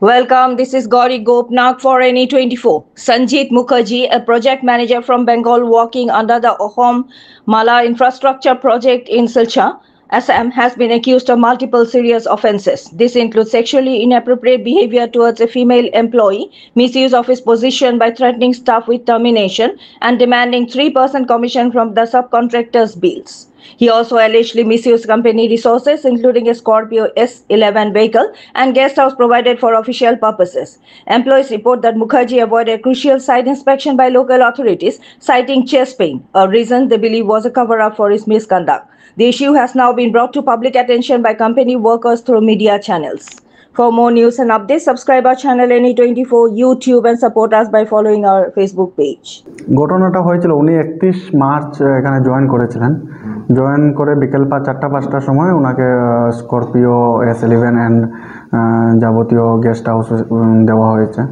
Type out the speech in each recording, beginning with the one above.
Welcome, this is Gauri Gopnath for NE24. Sanjeet Mukherjee, a project manager from Bengal working under the Ahom Mala infrastructure project in Silchar, Assam, has been accused of multiple serious offences. This includes sexually inappropriate behavior towards a female employee, misuse of his position by threatening staff with termination, and demanding 3% commission from the subcontractors' bills. He also allegedly misused company resources, including a Scorpio S11 vehicle and guest house provided for official purposes. Employees report that Mukherjee avoided crucial site inspection by local authorities, citing chest pain, a reason they believe was a cover-up for his misconduct. The issue has now been brought to public attention by company workers through media channels. For more news and updates, subscribe our channel NE24 YouTube and support us by following our Facebook page. ঘটনাটা হয়েছিল উনি 31 March এখানে join করেছিলেন। Join করে বিকেল 4টা-5টার সময় ওনাকে Scorpio S11 and যাবতীয় গেস্ট হাউস দেওয়া হয়েছে।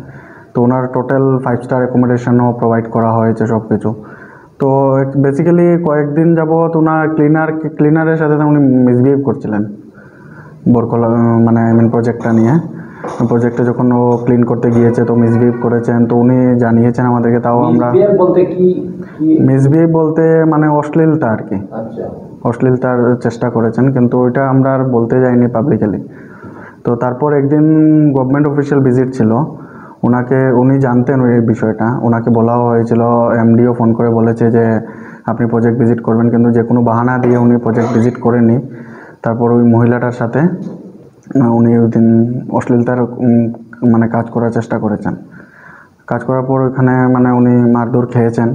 তো ওনার টোটাল 5 স্টার অ্যাকোমোডেশনও প্রোভাইড করা হয়েছে সব কিছু। তো বেসিক্যালি কয়েকদিন যাবত ওনার ক্লিনারের সাথে উনি মিসবিহেভ করছিলেন বরকলা মানে প্রজেক্টটা নিয়ে। প্রজেক্টে যখন ও ক্লিন করতে গিয়েছে তো মিসবিহেভ করেছেন, তো উনি জানিয়েছেন আমাদেরকে। তাও আমরা মিসবিহেভ বলতে মানে অশ্লীলতা আর কি, অশ্লীলতার চেষ্টা করেছেন, কিন্তু ওইটা আমরা আর বলতে যাইনি পাবলিক্যালি। তো তারপর একদিন গভর্নমেন্ট অফিসিয়াল ভিজিট ছিল, উনি জানতেন ওই বিষয়টা। ওনাকে বলা হয়েছিল, এমডিও ফোন করে বলেছে যে আপনি প্রজেক্ট ভিজিট করবেন, কিন্তু যে কোনো বাহানা দিয়ে উনি প্রজেক্ট ভিজিট করেননি। তারপর ওই মহিলাটার সাথে উনি ওই দিন অশ্লীলতার মানে কাজ করার চেষ্টা করেছেন। কাজ করার পর ওখানে মানে উনি মারধর খেয়েছেন।